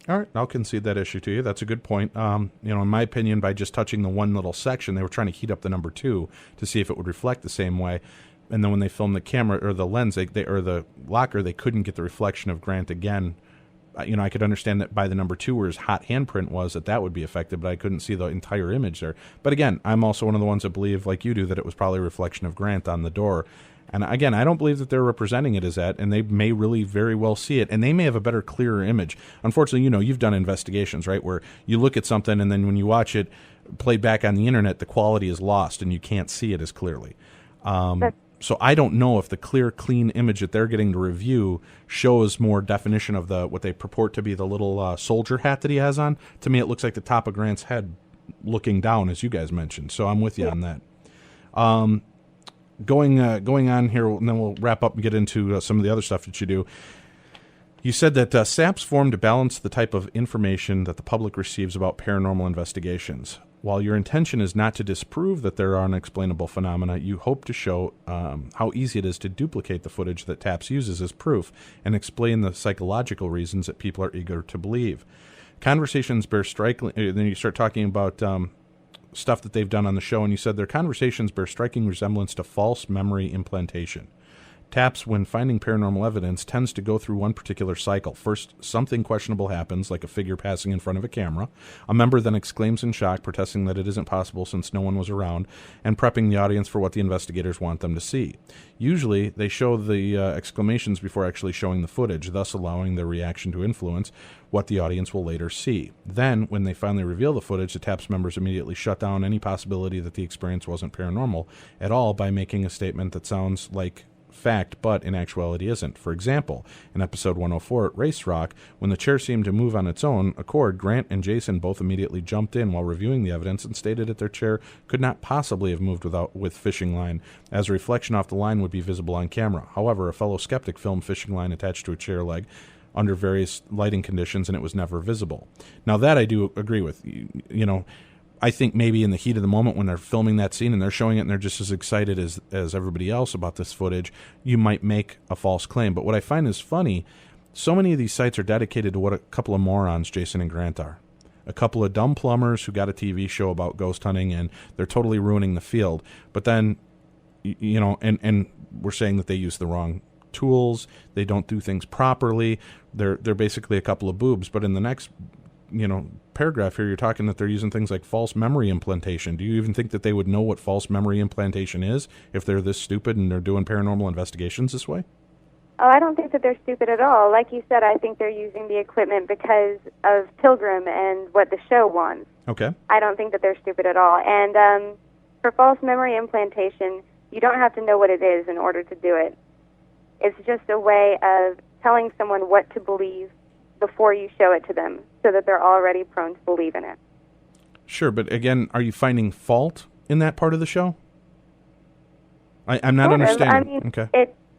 All right, I'll concede that issue to you. That's a good point. In my opinion, by just touching the one little section, they were trying to heat up the number 2 to see if it would reflect the same way. And then when they filmed the camera or the lens, or the locker, they couldn't get the reflection of Grant again. I could understand that by the number 2 where his hot handprint was, that would be affected, but I couldn't see the entire image there. But again, I'm also one of the ones that believe, like you do, that it was probably a reflection of Grant on the door. And again, I don't believe that they're representing it as that, and they may really very well see it, and they may have a better, clearer image. Unfortunately, you've done investigations, right, where you look at something, and then when you watch it played back on the internet, the quality is lost, and you can't see it as clearly. So I don't know if the clear, clean image that they're getting to review shows more definition of what they purport to be the little soldier hat that he has on. To me, it looks like the top of Grant's head looking down, as you guys mentioned. So I'm with you on that. Going on here, and then we'll wrap up and get into some of the other stuff that you do. You said that SAPS formed to balance the type of information that the public receives about paranormal investigations. While your intention is not to disprove that there are unexplainable phenomena, you hope to show how easy it is to duplicate the footage that TAPS uses as proof and explain the psychological reasons that people are eager to believe. Conversations bear striking... Then you start talking about stuff that they've done on the show, and you said their conversations bear striking resemblance to false memory implantation. TAPS, when finding paranormal evidence, tends to go through one particular cycle. First, something questionable happens, like a figure passing in front of a camera. A member then exclaims in shock, protesting that it isn't possible since no one was around, and prepping the audience for what the investigators want them to see. Usually, they show the exclamations before actually showing the footage, thus allowing their reaction to influence what the audience will later see. Then, when they finally reveal the footage, the TAPS members immediately shut down any possibility that the experience wasn't paranormal at all by making a statement that sounds like fact, but in actuality isn't. For example, in episode 104 at Race Rock, when the chair seemed to move on its own accord, Grant and Jason both immediately jumped in while reviewing the evidence and stated that their chair could not possibly have moved with fishing line, as a reflection off the line would be visible on camera. However, a fellow skeptic filmed fishing line attached to a chair leg under various lighting conditions, and it was never visible. Now, that I do agree with. I think maybe in the heat of the moment when they're filming that scene and they're showing it and they're just as excited as everybody else about this footage, you might make a false claim. But what I find is funny, so many of these sites are dedicated to what a couple of morons Jason and Grant are. A couple of dumb plumbers who got a TV show about ghost hunting and they're totally ruining the field. But then, and we're saying that they use the wrong tools, they don't do things properly, they're basically a couple of boobs. But in the next paragraph here, you're talking that they're using things like false memory implantation. Do you even think that they would know what false memory implantation is if they're this stupid and they're doing paranormal investigations this way? Oh, I don't think that they're stupid at all. Like you said, I think they're using the equipment because of Pilgrim and what the show wants. Okay. I don't think that they're stupid at all. And for false memory implantation, you don't have to know what it is in order to do it. It's just a way of telling someone what to believe before you show it to them so that they're already prone to believe in it. Sure, but again, are you finding fault in that part of the show? I'm not understanding. Okay.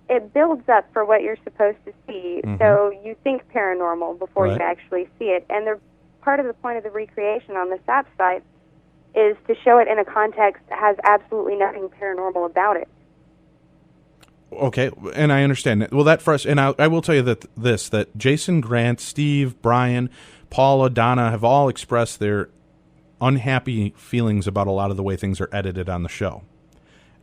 It builds up for what you're supposed to see, so you think paranormal before you actually see it. And part of the point of the recreation on the SAPS site is to show it in a context that has absolutely nothing paranormal about it. Okay, and I understand that. Well, that and I will tell you that Jason, Grant, Steve, Brian, Paula, Donna have all expressed their unhappy feelings about a lot of the way things are edited on the show.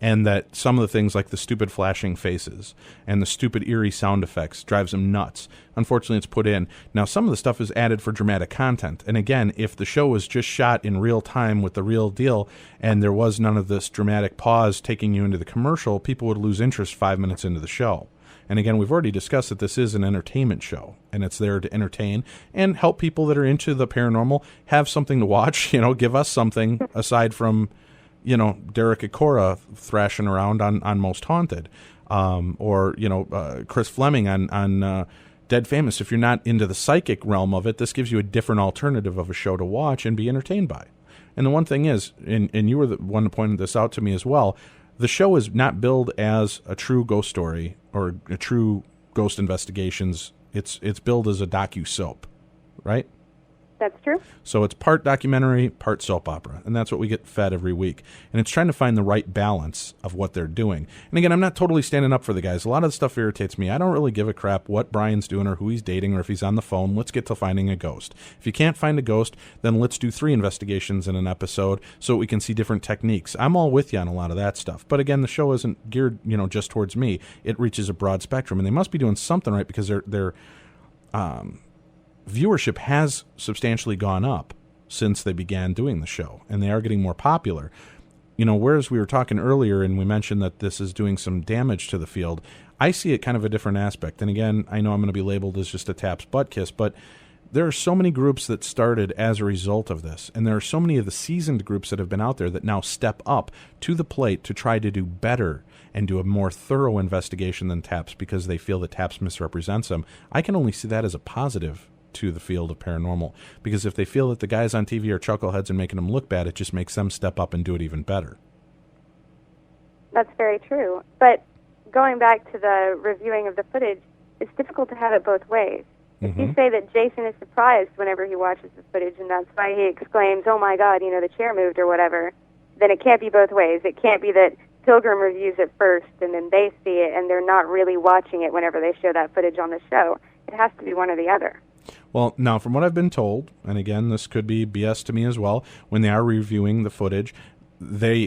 And that some of the things like the stupid flashing faces and the stupid eerie sound effects drives them nuts. Unfortunately, it's put in. Now, some of the stuff is added for dramatic content. And again, if the show was just shot in real time with the real deal and there was none of this dramatic pause taking you into the commercial, people would lose interest 5 minutes into the show. And again, we've already discussed that this is an entertainment show, and it's there to entertain and help people that are into the paranormal have something to watch, give us something aside from Derek Ikora thrashing around on Most Haunted, or Chris Fleming on Dead Famous. If you're not into the psychic realm of it, this gives you a different alternative of a show to watch and be entertained by. And the one thing is, and you were the one who pointed this out to me as well, the show is not billed as a true ghost story or a true ghost investigations. It's billed as a docu-soap, right? That's true. So it's part documentary, part soap opera, and that's what we get fed every week. And it's trying to find the right balance of what they're doing. And again, I'm not totally standing up for the guys. A lot of the stuff irritates me. I don't really give a crap what Brian's doing or who he's dating or if he's on the phone. Let's get to finding a ghost. If you can't find a ghost, then let's do 3 investigations in an episode so we can see different techniques. I'm all with you on a lot of that stuff. But again, the show isn't geared, just towards me. It reaches a broad spectrum, and they must be doing something right because they're viewership has substantially gone up since they began doing the show, and they are getting more popular. Whereas we were talking earlier and we mentioned that this is doing some damage to the field, I see it kind of a different aspect. And again, I know I'm going to be labeled as just a TAPS butt kiss, but there are so many groups that started as a result of this, and there are so many of the seasoned groups that have been out there that now step up to the plate to try to do better and do a more thorough investigation than TAPS because they feel that TAPS misrepresents them. I can only see that as a positive to the field of paranormal, because if they feel that the guys on TV are chuckleheads and making them look bad, it just makes them step up and do it even better. That's very true. But going back to the reviewing of the footage, it's difficult to have it both ways. If you say that Jason is surprised whenever he watches the footage and that's why he exclaims, "Oh my God, the chair moved," or whatever, then it can't be both ways. It can't be that Pilgrim reviews it first and then they see it and they're not really watching it whenever they show that footage on the show. It has to be one or the other. Well, now, from what I've been told, and again, this could be BS to me as well, when they are reviewing the footage,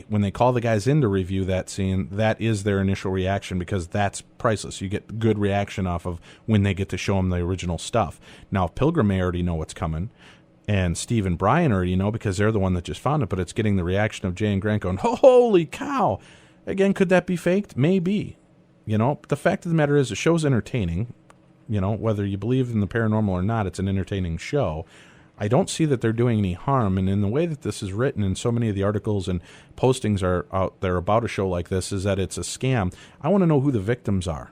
when they call the guys in to review that scene, that is their initial reaction, because that's priceless. You get good reaction off of when they get to show them the original stuff. Now, Pilgrim may already know what's coming, and Steve and Brian already know because they're the one that just found it, but it's getting the reaction of Jay and Grant going, holy cow. Again, could that be faked? Maybe. The fact of the matter is the show's entertaining. Whether you believe in the paranormal or not, it's an entertaining show. I don't see that they're doing any harm, and in the way that this is written, and so many of the articles and postings are out there about a show like this, is that it's a scam. I want to know who the victims are.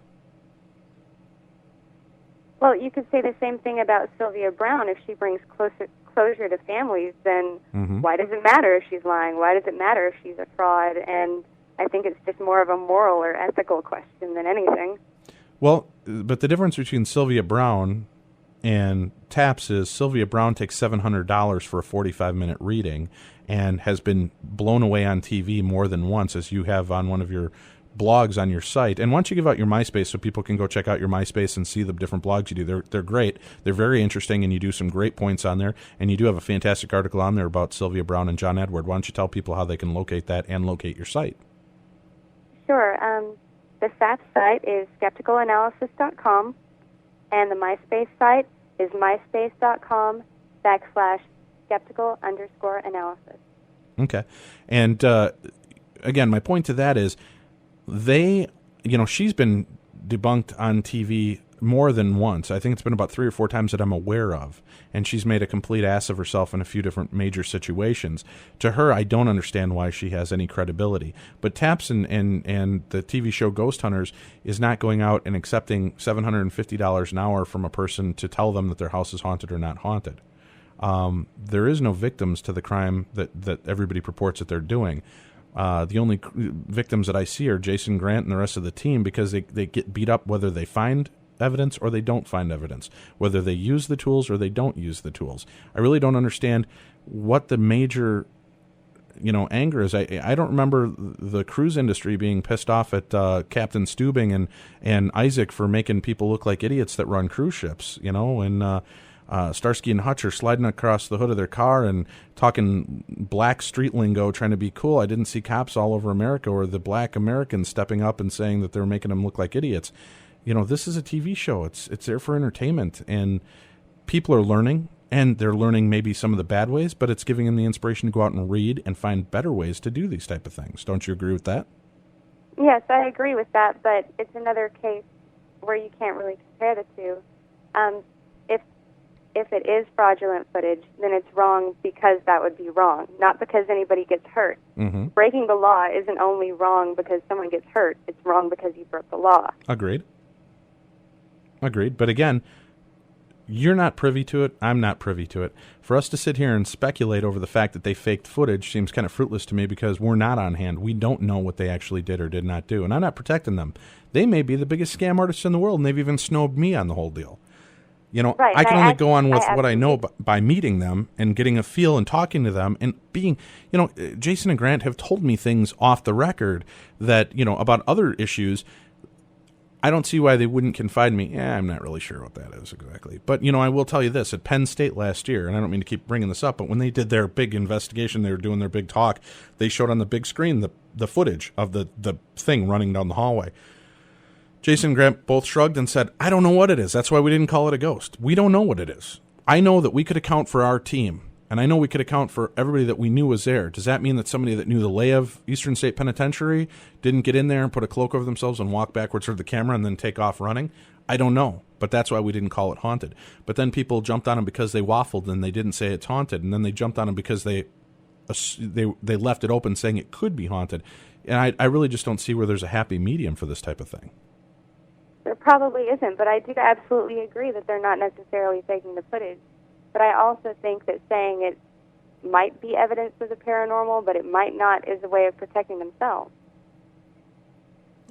Well, you could say the same thing about Sylvia Browne. If she brings closure to families, then why does it matter if she's lying? Why does it matter if she's a fraud? And I think it's just more of a moral or ethical question than anything. Well, but the difference between Sylvia Browne and TAPS is Sylvia Browne takes $700 for a 45-minute reading and has been blown away on TV more than once, as you have on one of your blogs on your site. And why don't you give out your MySpace so people can go check out your MySpace and see the different blogs you do. They're great. They're very interesting, and you do some great points on there. And you do have a fantastic article on there about Sylvia Browne and John Edward. Why don't you tell people how they can locate that and locate your site? Sure. The SAPS site is skepticalanalysis.com, and the MySpace site is myspace.com/skeptical_analysis. Okay. And again, my point to that is she's been debunked on TV more than once. I think it's been about 3 or 4 times that I'm aware of. And she's made a complete ass of herself in a few different major situations. To her, I don't understand why she has any credibility. But TAPS and the TV show Ghost Hunters is not going out and accepting $750 an hour from a person to tell them that their house is haunted or not haunted. There is no victims to the crime that everybody purports that they're doing. The only victims that I see are Jason Grant and the rest of the team, because they get beat up whether they find evidence or they don't find evidence, whether they use the tools or they don't use the tools. I really don't understand what the major anger is. I don't remember the cruise industry being pissed off at Captain Stubing and Isaac for making people look like idiots that run cruise ships, and Starsky and Hutch are sliding across the hood of their car and talking black street lingo, trying to be cool. I didn't see cops all over America or the black Americans stepping up and saying that they're making them look like idiots. This is a TV show. It's there for entertainment, and people are learning, and they're learning maybe some of the bad ways, but it's giving them the inspiration to go out and read and find better ways to do these type of things. Don't you agree with that? Yes, I agree with that, but it's another case where you can't really compare the two. If it is fraudulent footage, then it's wrong because that would be wrong, not because anybody gets hurt. Mm-hmm. Breaking the law isn't only wrong because someone gets hurt. It's wrong because you broke the law. Agreed. But again, you're not privy to it. I'm not privy to it. For us to sit here and speculate over the fact that they faked footage seems kind of fruitless to me, because we're not on hand. We don't know what they actually did or did not do, and I'm not protecting them. They may be the biggest scam artists in the world, and they've even snowed me on the whole deal. Right, I can only go on with what I know by meeting them and getting a feel and talking to them and being, Jason and Grant have told me things off the record that, about other issues. I don't see why they wouldn't confide in me. I'm not really sure what that is exactly. But, I will tell you this. At Penn State last year, and I don't mean to keep bringing this up, but when they did their big investigation, they were doing their big talk, they showed on the big screen the footage of the thing running down the hallway. Jason and Grant both shrugged and said, I don't know what it is. That's why we didn't call it a ghost. We don't know what it is. I know that we could account for our team, and I know we could account for everybody that we knew was there. Does that mean that somebody that knew the lay of Eastern State Penitentiary didn't get in there and put a cloak over themselves and walk backwards toward the camera and then take off running? I don't know, but that's why we didn't call it haunted. But then people jumped on them because they waffled and they didn't say it's haunted, and then they jumped on them because they left it open saying it could be haunted. And I really just don't see where there's a happy medium for this type of thing. There probably isn't, but I do absolutely agree that they're not necessarily faking the footage. But I also think that saying it might be evidence of the paranormal, but it might not, is a way of protecting themselves.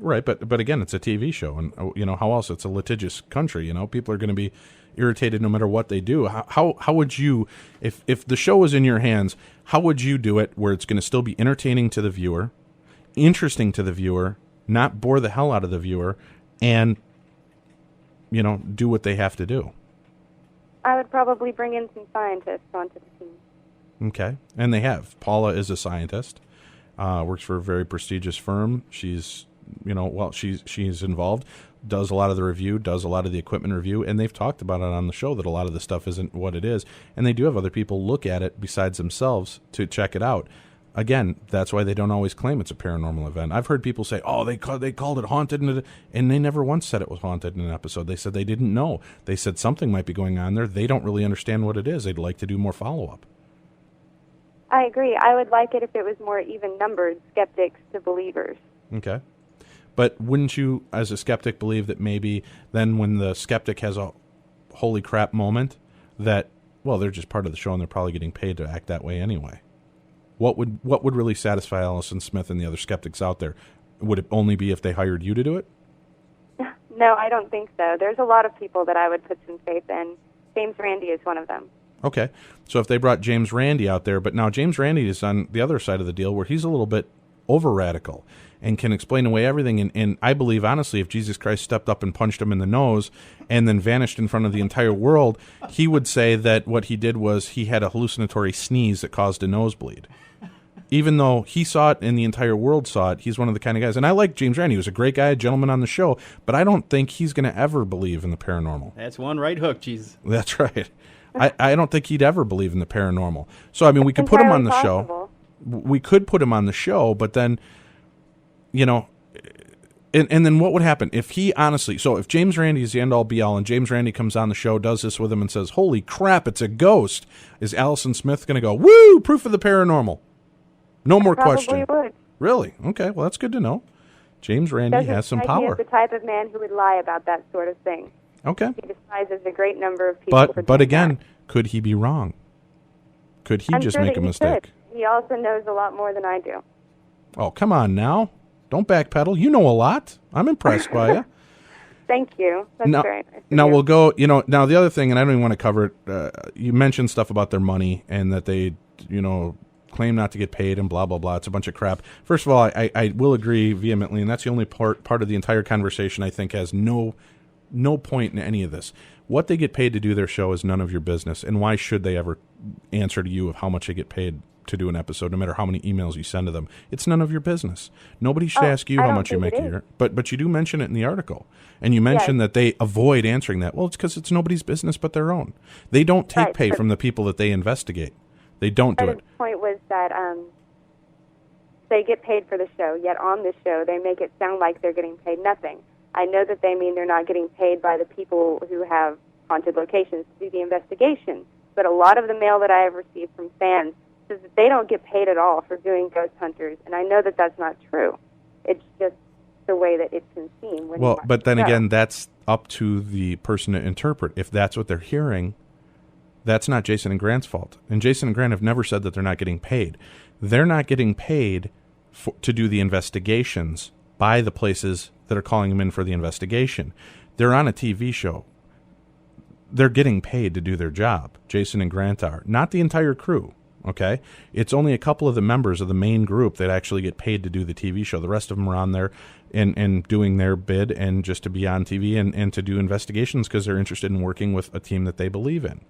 Right, but again, it's a TV show, and how else? It's a litigious country. People are going to be irritated no matter what they do. How would you, if the show was in your hands, how would you do it where it's going to still be entertaining to the viewer, interesting to the viewer, not bore the hell out of the viewer, and do what they have to do? I would probably bring in some scientists onto the team. Okay, and they have. Paula is a scientist. works for a very prestigious firm. She's she's involved, does a lot of the review, does a lot of the equipment review, and they've talked about it on the show that a lot of the stuff isn't what it is, and they do have other people look at it besides themselves to check it out. Again, that's why they don't always claim it's a paranormal event. I've heard people say, "Oh, they called it haunted," and they never once said it was haunted in an episode. They said they didn't know. They said something might be going on there. They don't really understand what it is. They'd like to do more follow-up. I agree. I would like it if it was more even-numbered skeptics to believers. Okay. But wouldn't you, as a skeptic, believe that maybe then when the skeptic has a holy crap moment that, well, they're just part of the show and they're probably getting paid to act that way anyway? What would really satisfy Alison Smith and the other skeptics out there? Would it only be if they hired you to do it? No, I don't think so. There's a lot of people that I would put some faith in. James Randi is one of them. Okay. So if they brought James Randi out there, but now James Randi is on the other side of the deal where he's a little bit over-radical and can explain away everything. And I believe, honestly, if Jesus Christ stepped up and punched him in the nose and then vanished in front of the entire world, he would say that what he did was he had a hallucinatory sneeze that caused a nosebleed. Even though he saw it and the entire world saw it, he's one of the kind of guys. And I like James Randi. He was a great guy, a gentleman on the show, but I don't think he's going to ever believe in the paranormal. That's one right hook, Jesus. That's right. I don't think he'd ever believe in the paranormal. So, I mean, we could put him on the show. We could put him on the show, but then, and then what would happen if he honestly, so if James Randi is the end-all be-all and James Randi comes on the show, does this with him and says, holy crap, it's a ghost, is Alison Smith going to go, woo, proof of the paranormal? No more question. Probably would. Really? Okay, well, that's good to know. James Randi has some power. He is the type of man who would lie about that sort of thing. Okay. He despises a great number of people. But again, could he be wrong? Could he just make a mistake? He also knows a lot more than I do. Oh, come on now. Don't backpedal. You know a lot. I'm impressed by you. Thank you. That's very nice. Now we'll go, now the other thing, and I don't even want to cover it, you mentioned stuff about their money and that they, claim not to get paid and blah, blah, blah. It's a bunch of crap. First of all, I will agree vehemently, and that's the only part of the entire conversation I think has no point in any of this. What they get paid to do their show is none of your business, and why should they ever answer to you of how much they get paid to do an episode, no matter how many emails you send to them? It's none of your business. Nobody should ask you how much you make a year. But you do mention it in the article, and you mention that they avoid answering that. Well, it's because it's nobody's business but their own. They don't take pay from the people that they investigate. They don't do it. The point was that they get paid for the show, yet on the show they make it sound like they're getting paid nothing. I know that they mean they're not getting paid by the people who have haunted locations to do the investigation, but a lot of the mail that I have received from fans says that they don't get paid at all for doing ghost hunters, and I know that that's not true. It's just the way that it can seem. Well, but then again, that's up to the person to interpret. If that's what they're hearing, that's not Jason and Grant's fault. And Jason and Grant have never said that they're not getting paid. They're not getting paid to do the investigations by the places that are calling them in for the investigation. They're on a TV show. They're getting paid to do their job. Jason and Grant are. Not the entire crew, okay? It's only a couple of the members of the main group that actually get paid to do the TV show. The rest of them are on there and doing their bid and just to be on TV and to do investigations because they're interested in working with a team that they believe in.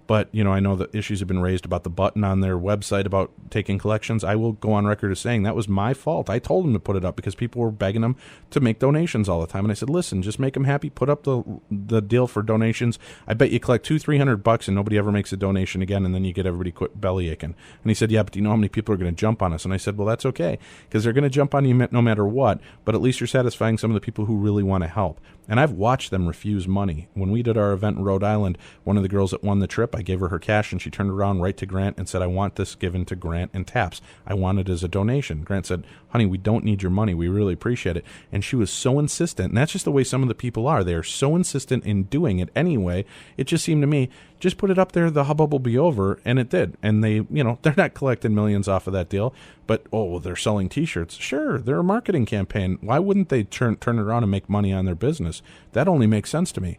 But, I know that issues have been raised about the button on their website about taking collections. I will go on record as saying that was my fault. I told them to put it up because people were begging them to make donations all the time. And I said, listen, just make them happy. Put up the deal for donations. I bet you collect $200-300 and nobody ever makes a donation again, and then you get everybody quit belly aching. And he said, yeah, but do you know how many people are going to jump on us? And I said, well, that's okay, because they're going to jump on you no matter what, but at least you're satisfying some of the people who really want to help. And I've watched them refuse money. When we did our event in Rhode Island, one of the girls that won the trip, I gave her cash, and she turned around right to Grant and said, I want this given to Grant and TAPS. I want it as a donation. Grant said, honey, we don't need your money. We really appreciate it. And she was so insistent, and that's just the way some of the people are. They are so insistent in doing it anyway. It just seemed to me, just put it up there, the hubbub will be over, and it did. And they, they're not collecting millions off of that deal, but, they're selling T-shirts. Sure, they're a marketing campaign. Why wouldn't they turn it around and make money on their business? That only makes sense to me.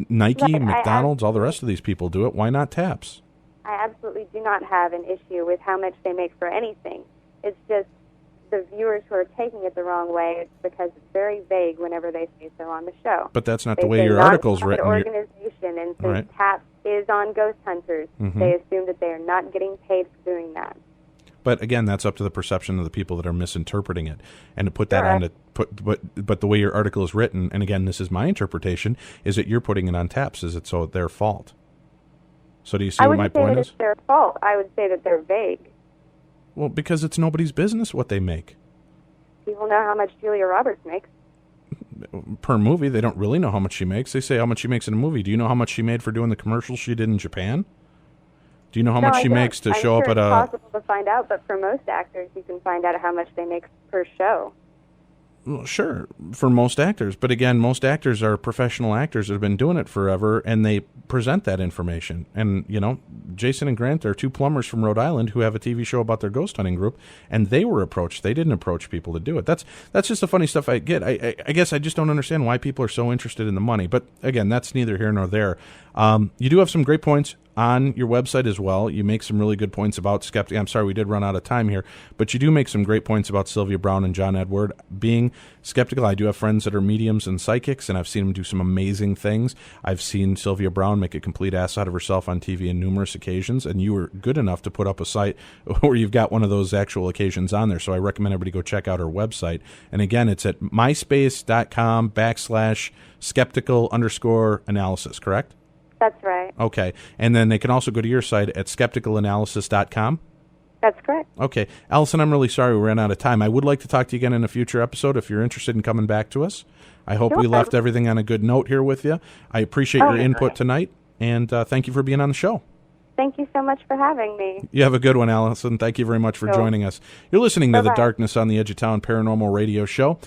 Nike, McDonald's, all the rest of these people do it. Why not TAPS? I absolutely do not have an issue with how much they make for anything. It's just the viewers who are taking it the wrong way. It's because it's very vague whenever they say so on the show. But that's not the way your article's written. Organization, and since TAPS is on ghost hunters, they assume that they are not getting paid for doing that. But again, that's up to the perception of the people that are misinterpreting it. And to put that Sure. on but the way your article is written, and again, this is my interpretation, is that you're putting it on TAPS. Is it so their fault? So do you see I what my wouldn't say point that is? it's their fault. I would say that they're vague. Well, because it's nobody's business what they make. People know how much Julia Roberts makes. Per movie, they don't really know how much she makes. They say how much she makes in a movie. Do you know how much she made for doing the commercials she did in Japan? Do you know how No, much I she don't. makes to I'm show sure up at it's a... possible to find out, but for most actors, you can find out how much they make per show. Well, sure, for most actors. But again, most actors are professional actors that have been doing it forever, and they present that information. And, you know, Jason and Grant are two plumbers from Rhode Island who have a TV show about their ghost hunting group, and they were approached. They didn't approach people to do it. That's just the funny stuff I get. I guess I just don't understand why people are so interested in the money. But, again, that's neither here nor there. You do have some great points on your website as well. You make some really good points about Skeptic. I'm sorry we did run out of time here, but you do make some great points about Sylvia Browne and John Edward being skeptical. I do have friends that are mediums and psychics, and I've seen them do some amazing things. I've seen Sylvia Browne make a complete ass out of herself on TV on numerous occasions, and you were good enough to put up a site where you've got one of those actual occasions on there. So I recommend everybody go check out her website. And again, it's at myspace.com/skeptical_analysis, correct? That's right. Okay. And then they can also go to your site at skepticalanalysis.com. That's correct. Okay. Alison, I'm really sorry we ran out of time. I would like to talk to you again in a future episode if you're interested in coming back to us. I hope we left everything on a good note here with you. I appreciate your input tonight, and thank you for being on the show. Thank you so much for having me. You have a good one, Alison. Thank you very much for joining us. You're listening to the Darkness on the Edge of Town Paranormal Radio Show.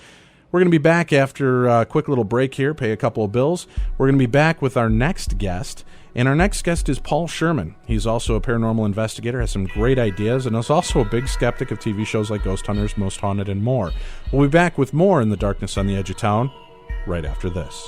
We're going to be back after a quick little break here, pay a couple of bills. We're going to be back with our next guest, and our next guest is Paul Sherman. He's also a paranormal investigator, has some great ideas, and is also a big skeptic of TV shows like Ghost Hunters, Most Haunted, and more. We'll be back with more in the Darkness on the Edge of Town right after this.